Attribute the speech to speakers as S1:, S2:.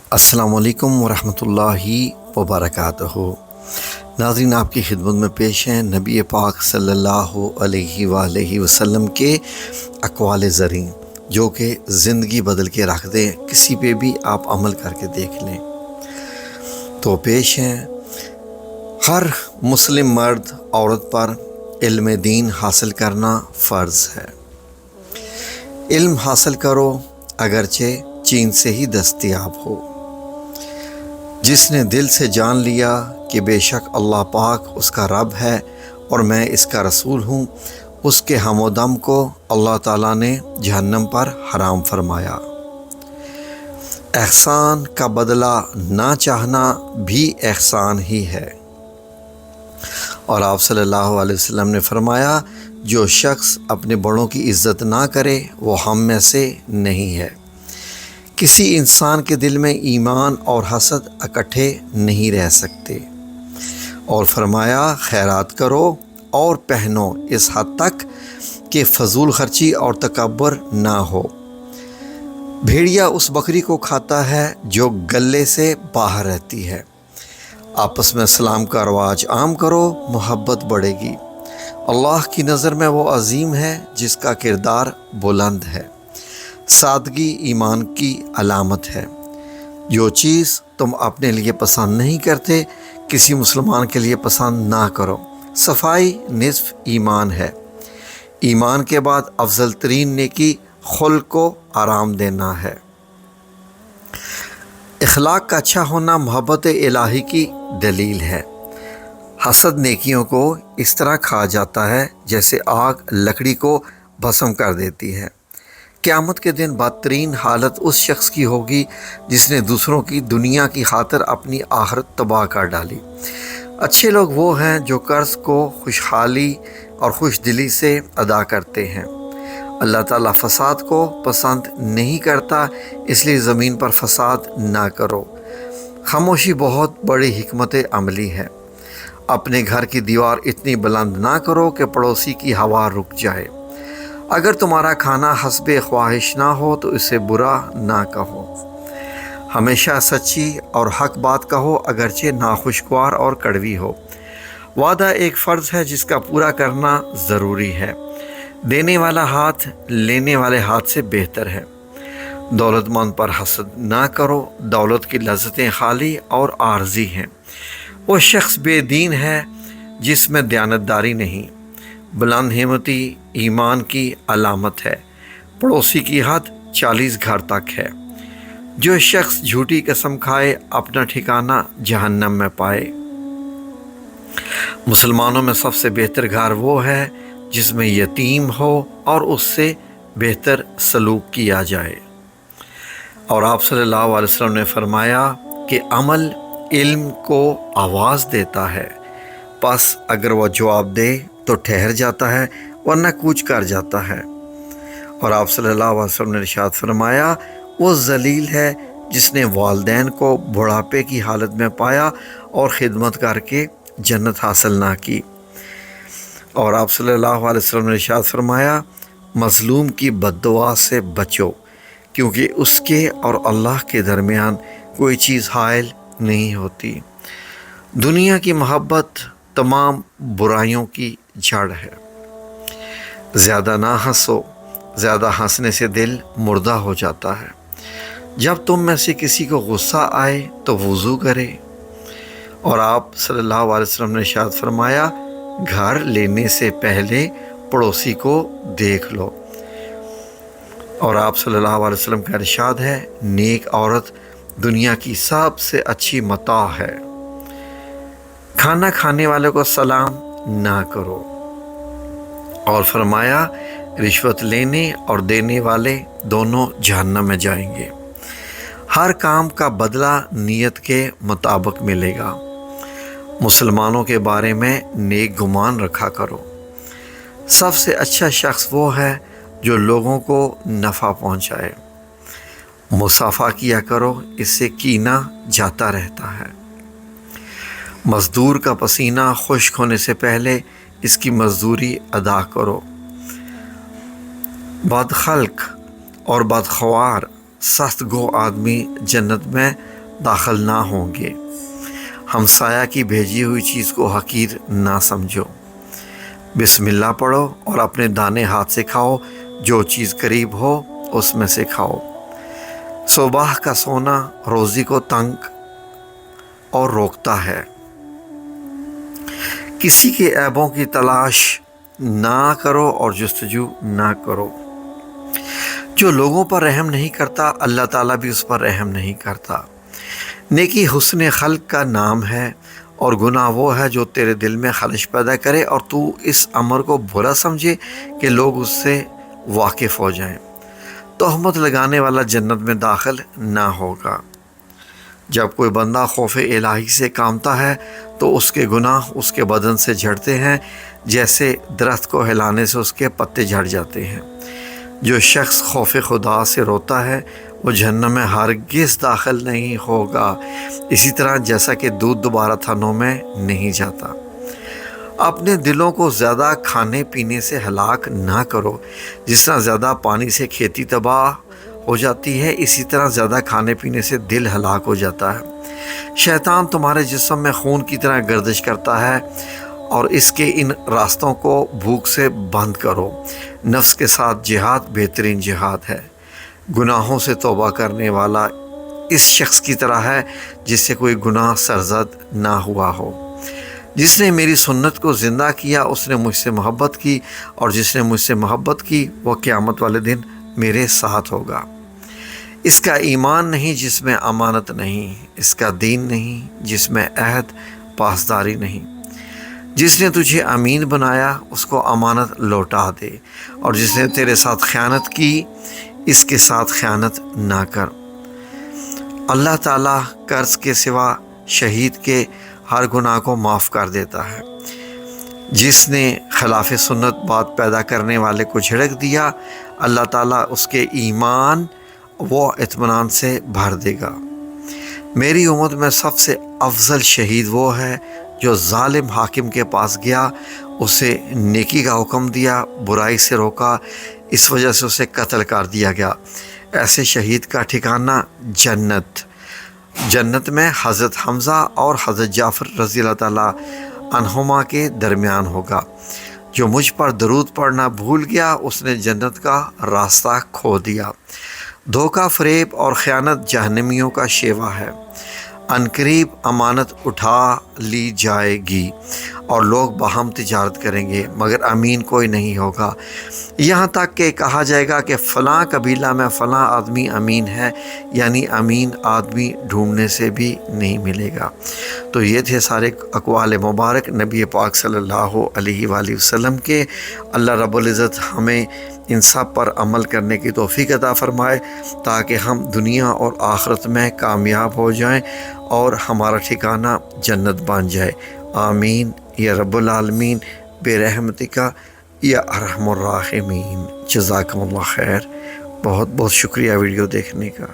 S1: السلام علیکم ورحمۃ اللہ وبرکاتہ۔ ناظرین، آپ کی خدمت میں پیش ہیں نبی پاک صلی اللہ علیہ وآلہ وسلم کے اقوال زریں جو کہ زندگی بدل کے رکھ دیں، کسی پہ بھی آپ عمل کر کے دیکھ لیں۔ تو پیش ہیں، ہر مسلم مرد عورت پر علم دین حاصل کرنا فرض ہے۔ علم حاصل کرو اگرچہ چین سے ہی دستیاب ہو۔ جس نے دل سے جان لیا کہ بے شک اللہ پاک اس کا رب ہے اور میں اس کا رسول ہوں، اس کے ہم و دم کو اللہ تعالیٰ نے جہنم پر حرام فرمایا۔ احسان کا بدلہ نہ چاہنا بھی احسان ہی ہے۔ اور آپ صلی اللہ علیہ وسلم نے فرمایا، جو شخص اپنے بڑوں کی عزت نہ کرے وہ ہم میں سے نہیں ہے۔ کسی انسان کے دل میں ایمان اور حسد اکٹھے نہیں رہ سکتے۔ اور فرمایا، خیرات کرو اور پہنو اس حد تک کہ فضول خرچی اور تکبر نہ ہو۔ بھیڑیا اس بکری کو کھاتا ہے جو گلے سے باہر رہتی ہے۔ آپس میں سلام کا رواج عام کرو، محبت بڑھے گی۔ اللہ کی نظر میں وہ عظیم ہے جس کا کردار بلند ہے۔ سادگی ایمان کی علامت ہے۔ جو چیز تم اپنے لیے پسند نہیں کرتے، کسی مسلمان کے لیے پسند نہ کرو۔ صفائی نصف ایمان ہے۔ ایمان کے بعد افضل ترین نیکی خلق کو آرام دینا ہے۔ اخلاق کا اچھا ہونا محبت الہی کی دلیل ہے۔ حسد نیکیوں کو اس طرح کھا جاتا ہے جیسے آگ لکڑی کو بھسم کر دیتی ہے۔ قیامت کے دن بدترین حالت اس شخص کی ہوگی جس نے دوسروں کی دنیا کی خاطر اپنی آخرت تباہ کر ڈالی۔ اچھے لوگ وہ ہیں جو قرض کو خوشحالی اور خوش دلی سے ادا کرتے ہیں۔ اللہ تعالیٰ فساد کو پسند نہیں کرتا، اس لیے زمین پر فساد نہ کرو۔ خاموشی بہت بڑی حکمت عملی ہے۔ اپنے گھر کی دیوار اتنی بلند نہ کرو کہ پڑوسی کی ہوا رک جائے۔ اگر تمہارا کھانا حسب خواہش نہ ہو تو اسے برا نہ کہو۔ ہمیشہ سچی اور حق بات کہو اگرچہ ناخوشگوار اور کڑوی ہو۔ وعدہ ایک فرض ہے جس کا پورا کرنا ضروری ہے۔ دینے والا ہاتھ لینے والے ہاتھ سے بہتر ہے۔ دولت مند پر حسد نہ کرو، دولت کی لذتیں خالی اور عارضی ہیں۔ وہ شخص بے دین ہے جس میں دیانتداری نہیں۔ بلند ہمتی ایمان کی علامت ہے۔ پڑوسی کی حد 40 گھر تک ہے۔ جو شخص جھوٹی قسم کھائے اپنا ٹھکانہ جہنم میں پائے۔ مسلمانوں میں سب سے بہتر گھر وہ ہے جس میں یتیم ہو اور اس سے بہتر سلوک کیا جائے۔ اور آپ صلی اللہ علیہ وسلم نے فرمایا کہ عمل علم کو آواز دیتا ہے، پس اگر وہ جواب دے تو ٹھہر جاتا ہے ورنہ کوچ کر جاتا ہے۔ اور آپ صلی اللہ علیہ وسلم نے ارشاد فرمایا، وہ ذلیل ہے جس نے والدین کو بڑھاپے کی حالت میں پایا اور خدمت کر کے جنت حاصل نہ کی۔ اور آپ صلی اللہ علیہ وسلم نے ارشاد فرمایا، مظلوم کی بد دعا سے بچو کیونکہ اس کے اور اللہ کے درمیان کوئی چیز حائل نہیں ہوتی۔ دنیا کی محبت تمام برائیوں کی جڑ ہے۔ زیادہ نہ ہنسو، زیادہ ہنسنے سے دل مردہ ہو جاتا ہے۔ جب تم میں سے کسی کو غصہ آئے تو وضو کرے۔ اور آپ صلی اللہ علیہ وسلم نے ارشاد فرمایا، گھر لینے سے پہلے پڑوسی کو دیکھ لو۔ اور آپ صلی اللہ علیہ وسلم کا ارشاد ہے، نیک عورت دنیا کی سب سے اچھی متاع ہے۔ کھانا کھانے والے کو سلام نہ کرو۔ اور فرمایا، رشوت لینے اور دینے والے دونوں جہنم میں جائیں گے۔ ہر کام کا بدلہ نیت کے مطابق ملے گا۔ مسلمانوں کے بارے میں نیک گمان رکھا کرو۔ سب سے اچھا شخص وہ ہے جو لوگوں کو نفع پہنچائے۔ مصافحہ کیا کرو، اس سے کینہ جاتا رہتا ہے۔ مزدور کا پسینہ خشک ہونے سے پہلے اس کی مزدوری ادا کرو۔ بدخلق اور بدخوار سخت گو آدمی جنت میں داخل نہ ہوں گے۔ ہمسایہ کی بھیجی ہوئی چیز کو حقیر نہ سمجھو۔ بسم اللہ پڑھو اور اپنے دانے ہاتھ سے کھاؤ، جو چیز قریب ہو اس میں سے کھاؤ۔ صبح کا سونا روزی کو تنگ اور روکتا ہے۔ کسی کے عیبوں کی تلاش نہ کرو اور جستجو نہ کرو۔ جو لوگوں پر رحم نہیں کرتا اللہ تعالیٰ بھی اس پر رحم نہیں کرتا۔ نیکی حسن خلق کا نام ہے، اور گناہ وہ ہے جو تیرے دل میں خلش پیدا کرے اور تو اس امر کو برا سمجھے کہ لوگ اس سے واقف ہو جائیں۔ تہمت لگانے والا جنت میں داخل نہ ہوگا۔ جب کوئی بندہ خوف الہی سے کامتا ہے تو اس کے گناہ اس کے بدن سے جھڑتے ہیں، جیسے درخت کو ہلانے سے اس کے پتے جھڑ جاتے ہیں۔ جو شخص خوف خدا سے روتا ہے وہ جہنم میں ہرگز داخل نہیں ہوگا، اسی طرح جیسا کہ دودھ دوبارہ تھنوں میں نہیں جاتا۔ اپنے دلوں کو زیادہ کھانے پینے سے ہلاک نہ کرو۔ جس طرح زیادہ پانی سے کھیتی تباہ ہو جاتی ہے، اسی طرح زیادہ کھانے پینے سے دل ہلاک ہو جاتا ہے۔ شیطان تمہارے جسم میں خون کی طرح گردش کرتا ہے، اور اس کے ان راستوں کو بھوک سے بند کرو۔ نفس کے ساتھ جہاد بہترین جہاد ہے۔ گناہوں سے توبہ کرنے والا اس شخص کی طرح ہے جس سے کوئی گناہ سرزد نہ ہوا ہو۔ جس نے میری سنت کو زندہ کیا اس نے مجھ سے محبت کی، اور جس نے مجھ سے محبت کی وہ قیامت والے دن میرے ساتھ ہوگا۔ اس کا ایمان نہیں جس میں امانت نہیں، اس کا دین نہیں جس میں عہد پاسداری نہیں۔ جس نے تجھے امین بنایا اس کو امانت لوٹا دے، اور جس نے تیرے ساتھ خیانت کی اس کے ساتھ خیانت نہ کر۔ اللہ تعالیٰ قرض کے سوا شہید کے ہر گناہ کو معاف کر دیتا ہے۔ جس نے خلاف سنت بات پیدا کرنے والے کو جھڑک دیا، اللہ تعالیٰ اس کے ایمان و اطمینان سے بھر دے گا۔ میری امت میں سب سے افضل شہید وہ ہے جو ظالم حاکم کے پاس گیا، اسے نیکی کا حکم دیا، برائی سے روکا، اس وجہ سے اسے قتل کر دیا گیا۔ ایسے شہید کا ٹھکانہ جنت میں حضرت حمزہ اور حضرت جعفر رضی اللہ تعالیٰ عنہما کے درمیان ہوگا۔ جو مجھ پر درود پڑھنا بھول گیا اس نے جنت کا راستہ کھو دیا۔ دھوکہ فریب اور خیانت جہنمیوں کا شیوا ہے۔ عنقریب امانت اٹھا لی جائے گی اور لوگ باہم تجارت کریں گے، مگر امین کوئی نہیں ہوگا، یہاں تک کہ کہا جائے گا کہ فلاں قبیلہ میں فلاں آدمی امین ہے، یعنی امین آدمی ڈھونڈنے سے بھی نہیں ملے گا۔ تو یہ تھے سارے اقوال مبارک نبی پاک صلی اللہ علیہ وآلہ وسلم کے۔ اللہ رب العزت ہمیں ان سب پر عمل کرنے کی توفیق عطا فرمائے تاکہ ہم دنیا اور آخرت میں کامیاب ہو جائیں اور ہمارا ٹھکانہ جنت بن جائے۔ آمین یا رب العالمین برحمتک یا ارحم الراحمین۔ جزاکم اللہ خیر۔ بہت بہت شکریہ ویڈیو دیکھنے کا۔